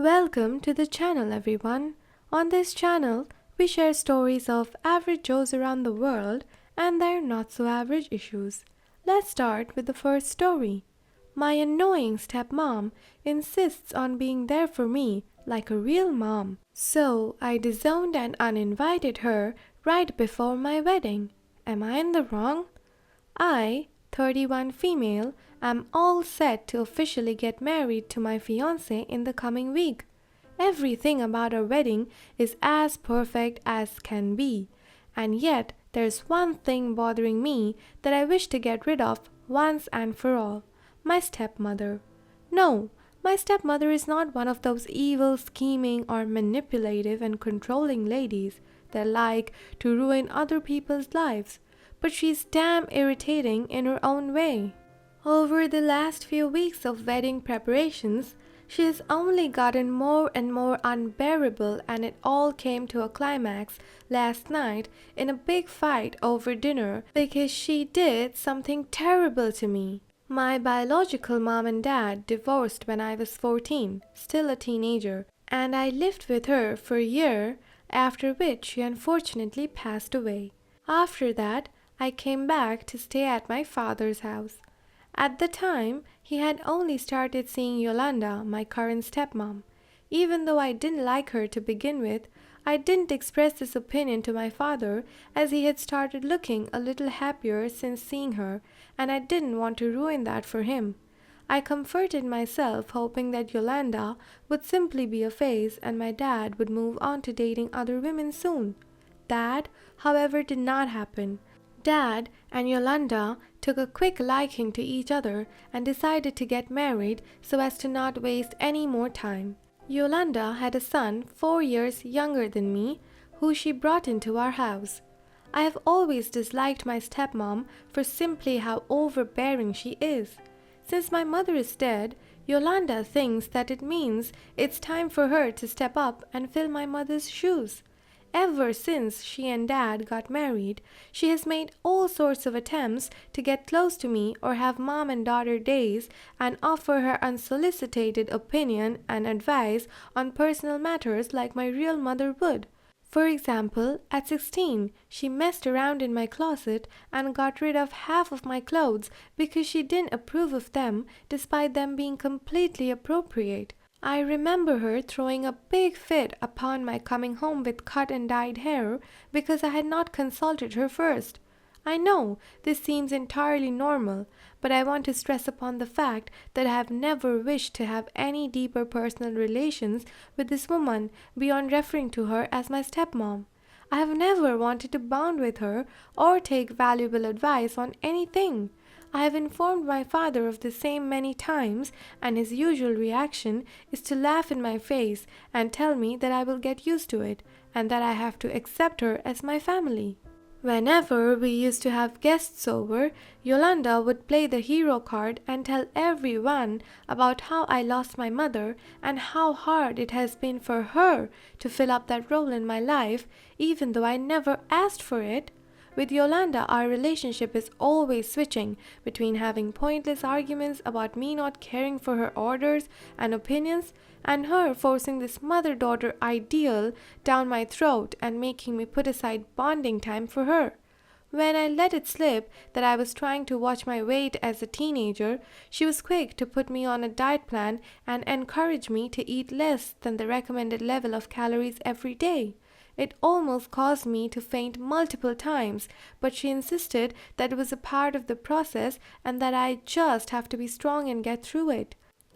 Welcome to the channel, everyone. On this channel, we share stories of average Joes around the world and their not so average issues. Let's start with the first story. My annoying stepmom insists on being there for me like a real mom. So I disowned and uninvited her right before my wedding. Am I in the wrong? I, 31 female, am all set to officially get married to my fiancé in the coming week. Everything about our wedding is as perfect as can be, and yet there's one thing bothering me that I wish to get rid of once and for all: my stepmother. No, my stepmother is not one of those evil, scheming, or manipulative and controlling ladies that like to ruin other people's lives, but she's damn irritating in her own way. Over the last few weeks of wedding preparations, she has only gotten more and more unbearable, and it all came to a climax last night in a big fight over dinner because she did something terrible to me. My biological mom and dad divorced when I was 14, still a teenager, and I lived with her for a year, after which she unfortunately passed away. After that, I came back to stay at my father's house. At the time, he had only started seeing Yolanda, my current stepmom. Even though I didn't like her to begin with, I didn't express this opinion to my father as he had started looking a little happier since seeing her, and I didn't want to ruin that for him. I comforted myself hoping that Yolanda would simply be a phase and my dad would move on to dating other women soon. That, however, did not happen. Dad and Yolanda took a quick liking to each other and decided to get married so as to not waste any more time. Yolanda had a son 4 years younger than me, who she brought into our house. I have always disliked my stepmom for simply how overbearing she is. Since my mother is dead, Yolanda thinks that it means it's time for her to step up and fill my mother's shoes. Ever since she and Dad got married, she has made all sorts of attempts to get close to me or have mom and daughter days and offer her unsolicited opinion and advice on personal matters like my real mother would. For example, at 16, she messed around in my closet and got rid of half of my clothes because she didn't approve of them despite them being completely appropriate. I remember her throwing a big fit upon my coming home with cut and dyed hair because I had not consulted her first. I know this seems entirely normal, but I want to stress upon the fact that I have never wished to have any deeper personal relations with this woman beyond referring to her as my stepmom. I have never wanted to bond with her or take valuable advice on anything. I have informed my father of the same many times, and his usual reaction is to laugh in my face and tell me that I will get used to it and that I have to accept her as my family. Whenever we used to have guests over, Yolanda would play the hero card and tell everyone about how I lost my mother and how hard it has been for her to fill up that role in my life, even though I never asked for it. With Yolanda, our relationship is always switching between having pointless arguments about me not caring for her orders and opinions and her forcing this mother-daughter ideal down my throat and making me put aside bonding time for her. When I let it slip that I was trying to watch my weight as a teenager, she was quick to put me on a diet plan and encourage me to eat less than the recommended level of calories every day. It almost caused me to faint multiple times, but she insisted that it was a part of the process and that I just have to be strong and get through it.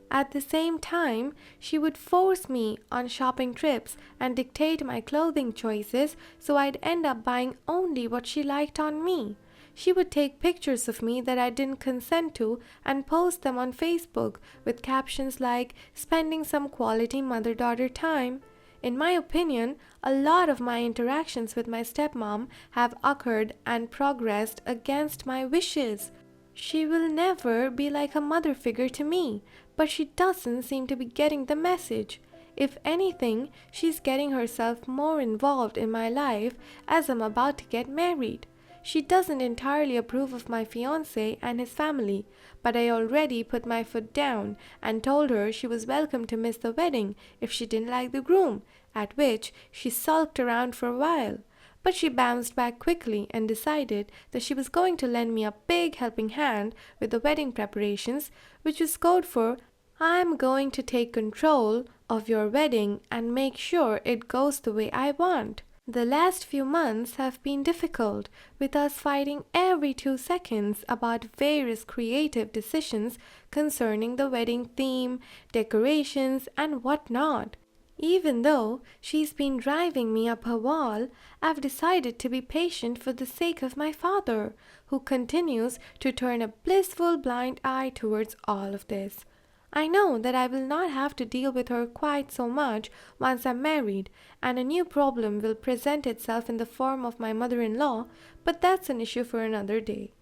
At the same time, she would force me on shopping trips and dictate my clothing choices so I'd end up buying only what she liked on me. She would take pictures of me that I didn't consent to and post them on Facebook with captions like "spending some quality mother-daughter time." In my opinion, a lot of my interactions with my stepmom have occurred and progressed against my wishes. She will never be like a mother figure to me, but she doesn't seem to be getting the message. If anything, she's getting herself more involved in my life as I'm about to get married. She doesn't entirely approve of my fiancé and his family, but I already put my foot down and told her she was welcome to miss the wedding if she didn't like the groom, at which she sulked around for a while. But she bounced back quickly and decided that she was going to lend me a big helping hand with the wedding preparations, which was code for I'm going to take control of your wedding and make sure it goes the way I want. The last few months have been difficult, with us fighting every 2 seconds about various creative decisions concerning the wedding theme, decorations, and whatnot. Even though she's been driving me up a wall, I've decided to be patient for the sake of my father, who continues to turn a blissful blind eye towards all of this. I know that I will not have to deal with her quite so much once I'm married, and a new problem will present itself in the form of my mother-in-law, but that's an issue for another day.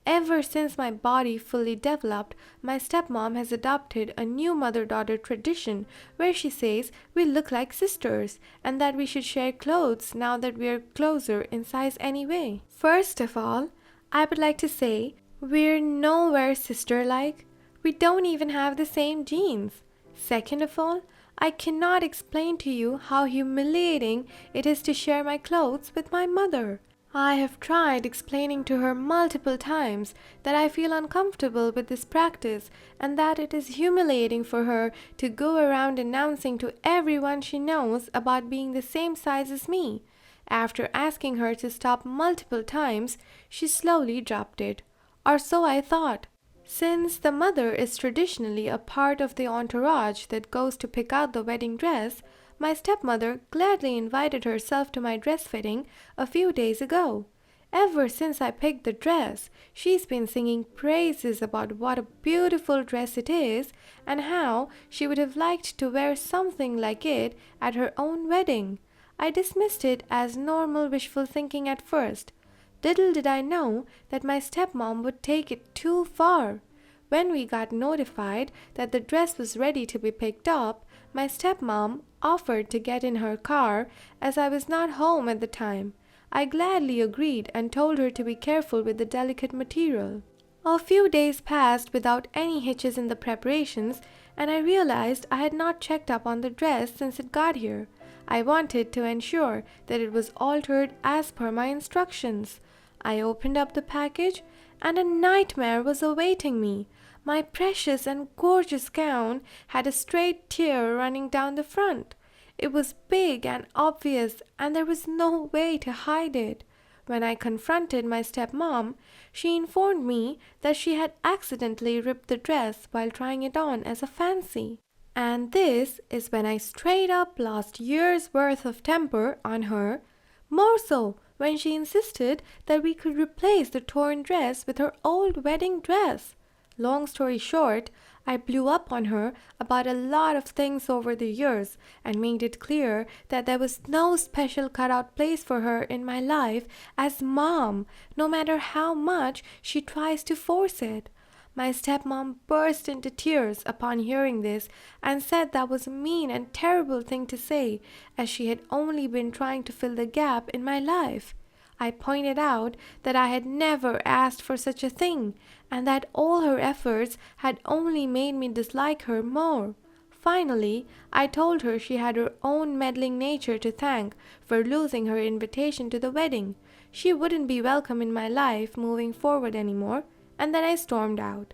Ever since my body fully developed, my stepmom has adopted a new mother-daughter tradition where she says we look like sisters and that we should share clothes now that we are closer in size anyway. First of all, I would like to say we're nowhere sister-like. We don't even have the same genes. Second of all, I cannot explain to you how humiliating it is to share my clothes with my mother. I have tried explaining to her multiple times that I feel uncomfortable with this practice and that it is humiliating for her to go around announcing to everyone she knows about being the same size as me. After asking her to stop multiple times, she slowly dropped it. Or so I thought. Since the mother is traditionally a part of the entourage that goes to pick out the wedding dress, my stepmother gladly invited herself to my dress fitting a few days ago. Ever since I picked the dress, she's been singing praises about what a beautiful dress it is and how she would have liked to wear something like it at her own wedding. I dismissed it as normal wishful thinking at first. Little did I know that my stepmom would take it too far. When we got notified that the dress was ready to be picked up, my stepmom offered to get in her car as I was not home at the time. I gladly agreed and told her to be careful with the delicate material. A few days passed without any hitches in the preparations, and I realized I had not checked up on the dress since it got here. I wanted to ensure that it was altered as per my instructions. I opened up the package, and a nightmare was awaiting me. My precious and gorgeous gown had a straight tear running down the front. It was big and obvious, and there was no way to hide it. When I confronted my stepmom, she informed me that she had accidentally ripped the dress while trying it on as a fancy. And this is when I straight up lost years' worth of temper on her, more so when she insisted that we could replace the torn dress with her old wedding dress. Long story short, I blew up on her about a lot of things over the years and made it clear that there was no special cutout place for her in my life as mom, no matter how much she tries to force it. My stepmom burst into tears upon hearing this and said that was a mean and terrible thing to say, as she had only been trying to fill the gap in my life. I pointed out that I had never asked for such a thing, and that all her efforts had only made me dislike her more. Finally, I told her she had her own meddling nature to thank for losing her invitation to the wedding. She wouldn't be welcome in my life moving forward anymore, and then I stormed out.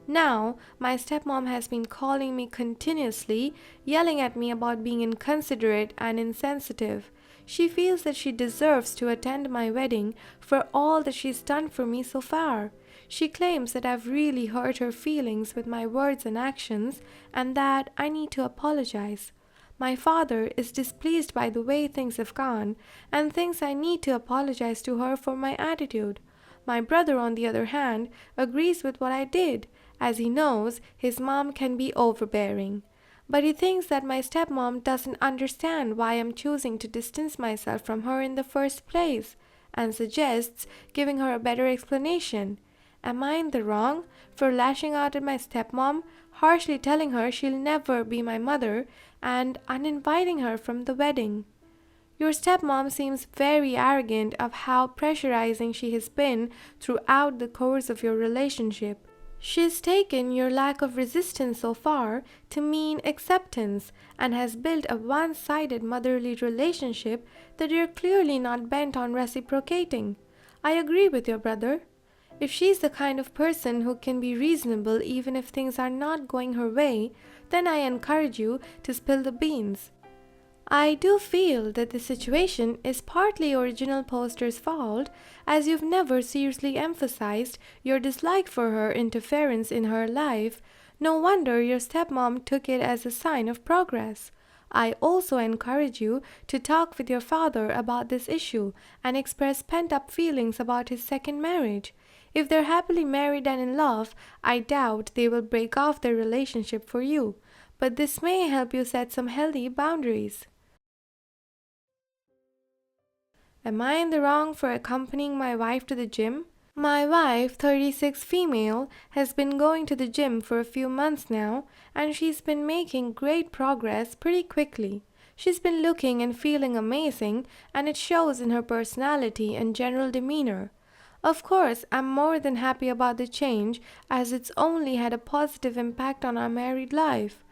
Now, my stepmom has been calling me continuously, yelling at me about being inconsiderate and insensitive. She feels that she deserves to attend my wedding for all that she's done for me so far. She claims that I've really hurt her feelings with my words and actions, and that I need to apologize. My father is displeased by the way things have gone, and thinks I need to apologize to her for my attitude. My brother, on the other hand, agrees with what I did, as he knows his mom can be overbearing. But he thinks that my stepmom doesn't understand why I'm choosing to distance myself from her in the first place, and suggests giving her a better explanation. Am I in the wrong for lashing out at my stepmom, harshly telling her she'll never be my mother, and uninviting her from the wedding? Your stepmom seems very arrogant of how pressurizing she has been throughout the course of your relationship. She's taken your lack of resistance so far to mean acceptance and has built a one sided motherly relationship that you're clearly not bent on reciprocating. I agree with your brother. If she's the kind of person who can be reasonable even if things are not going her way, then I encourage you to spill the beans. I do feel that the situation is partly original poster's fault, as you've never seriously emphasized your dislike for her interference in her life. No wonder your stepmom took it as a sign of progress. I also encourage you to talk with your father about this issue and express pent up feelings about his second marriage. If they're happily married and in love, I doubt they will break off their relationship for you, but this may help you set some healthy boundaries. Am I in the wrong for accompanying my wife to the gym? My wife, 36 female, has been going to the gym for a few months now, and she's been making great progress pretty quickly. She's been looking and feeling amazing, and it shows in her personality and general demeanor. Of course, I'm more than happy about the change, as it's only had a positive impact on our married life.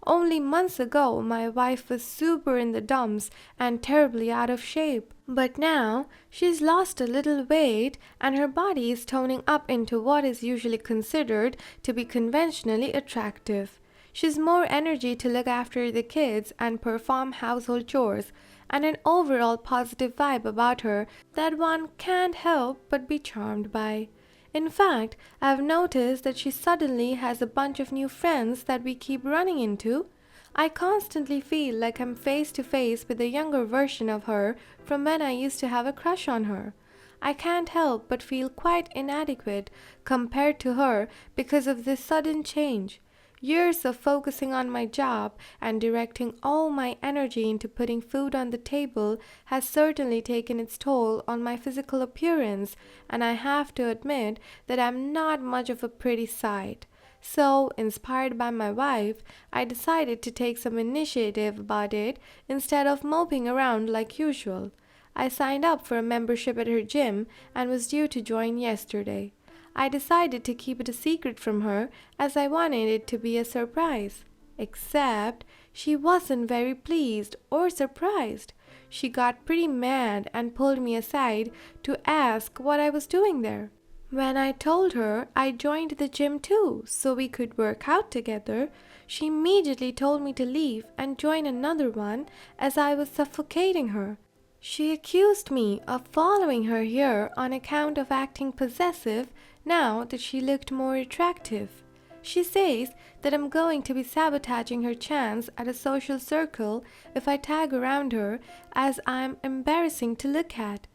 Only months ago, my wife was super in the dumps and terribly out of shape. But now, she's lost a little weight and her body is toning up into what is usually considered to be conventionally attractive. She's more energy to look after the kids and perform household chores, and an overall positive vibe about her that one can't help but be charmed by. In fact, I've noticed that she suddenly has a bunch of new friends that we keep running into. I constantly feel like I'm face to face with a younger version of her from when I used to have a crush on her. I can't help but feel quite inadequate compared to her because of this sudden change. Years of focusing on my job and directing all my energy into putting food on the table has certainly taken its toll on my physical appearance, and I have to admit that I'm not much of a pretty sight. So, inspired by my wife, I decided to take some initiative about it instead of moping around like usual. I signed up for a membership at her gym and was due to join yesterday. I decided to keep it a secret from her as I wanted it to be a surprise. Except she wasn't very pleased or surprised. She got pretty mad and pulled me aside to ask what I was doing there. When I told her I joined the gym too so we could work out together, she immediately told me to leave and join another one as I was suffocating her. She accused me of following her here on account of acting possessive now that she looked more attractive. She says that I'm going to be sabotaging her chance at a social circle if I tag around her, as I'm embarrassing to look at.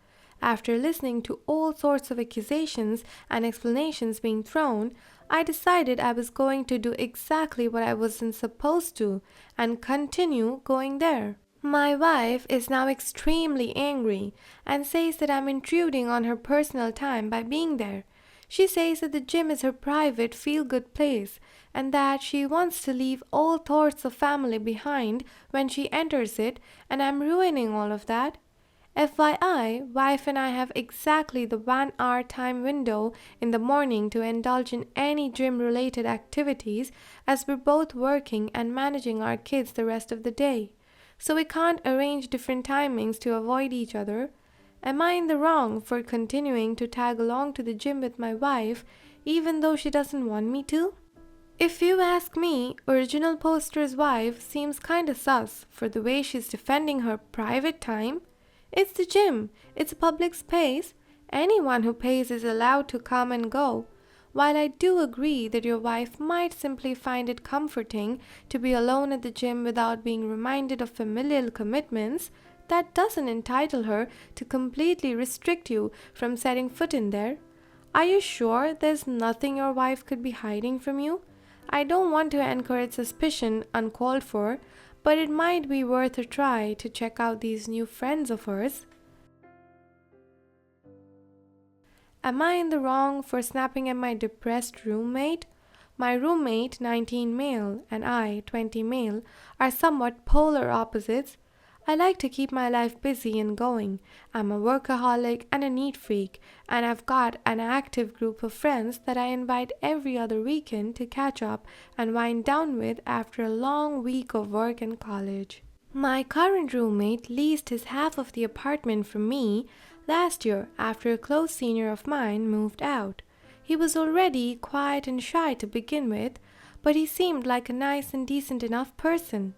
After listening to all sorts of accusations and explanations being thrown, I decided I was going to do exactly what I wasn't supposed to and continue going there. My wife is now extremely angry and says that I'm intruding on her personal time by being there. She says that the gym is her private feel-good place and that she wants to leave all thoughts of family behind when she enters it, and I'm ruining all of that. FYI, wife and I have exactly the 1 hour time window in the morning to indulge in any gym-related activities, as we're both working and managing our kids the rest of the day. So we can't arrange different timings to avoid each other. Am I in the wrong for continuing to tag along to the gym with my wife even though she doesn't want me to? If you ask me, original poster's wife seems kinda sus for the way she's defending her private time. It's the gym, it's a public space. Anyone who pays is allowed to come and go. While I do agree that your wife might simply find it comforting to be alone at the gym without being reminded of familial commitments, that doesn't entitle her to completely restrict you from setting foot in there. Are you sure there's nothing your wife could be hiding from you? I don't want to encourage suspicion uncalled for, but it might be worth a try to check out these new friends of hers. Am I in the wrong for snapping at my depressed roommate? My roommate, 19 male, and I, 20 male, are somewhat polar opposites. I like to keep my life busy and going. I'm a workaholic and a neat freak, and I've got an active group of friends that I invite every other weekend to catch up and wind down with after a long week of work and college. My current roommate leased his half of the apartment from me last year after a close senior of mine moved out. He was already quiet and shy to begin with, but he seemed like a nice and decent enough person.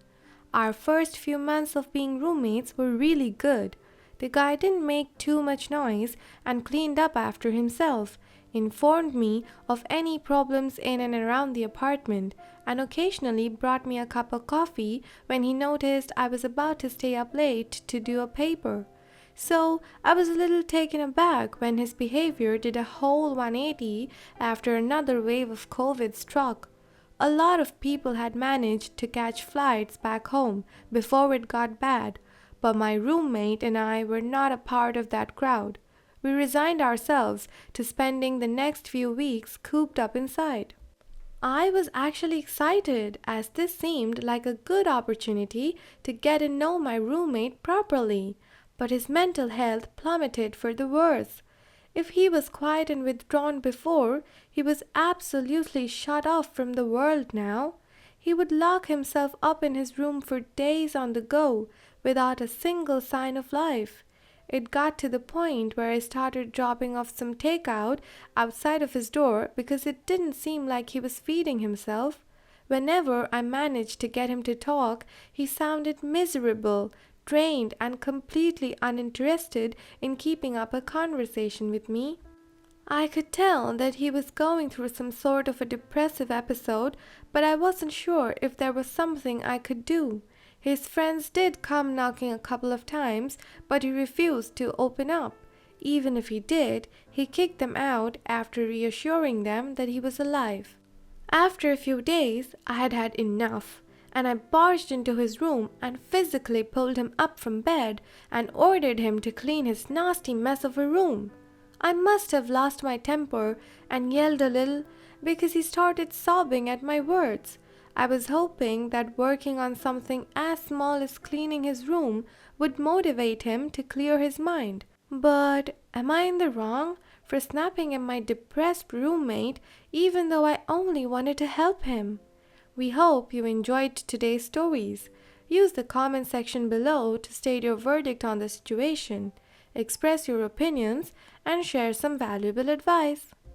Our first few months of being roommates were really good. The guy didn't make too much noise and cleaned up after himself, informed me of any problems in and around the apartment, and occasionally brought me a cup of coffee when he noticed I was about to stay up late to do a paper. So I was a little taken aback when his behavior did a whole 180 after another wave of COVID struck. A lot of people had managed to catch flights back home before it got bad, but my roommate and I were not a part of that crowd. We resigned ourselves to spending the next few weeks cooped up inside. I was actually excited as this seemed like a good opportunity to get to know my roommate properly, but his mental health plummeted for the worse. If he was quiet and withdrawn before, he was absolutely shut off from the world now. He would lock himself up in his room for days on the go, without a single sign of life. It got to the point where I started dropping off some takeout outside of his door because it didn't seem like he was feeding himself. Whenever I managed to get him to talk, he sounded miserable, drained, and completely uninterested in keeping up a conversation with me. I could tell that he was going through some sort of a depressive episode, but I wasn't sure if there was something I could do. His friends did come knocking a couple of times, but he refused to open up. Even if he did, he kicked them out after reassuring them that he was alive. After a few days, I had had enough, and I barged into his room and physically pulled him up from bed and ordered him to clean his nasty mess of a room. I must have lost my temper and yelled a little because he started sobbing at my words. I was hoping that working on something as small as cleaning his room would motivate him to clear his mind. But am I in the wrong for snapping at my depressed roommate even though I only wanted to help him? We hope you enjoyed today's stories. Use the comment section below to state your verdict on the situation, express your opinions, and share some valuable advice.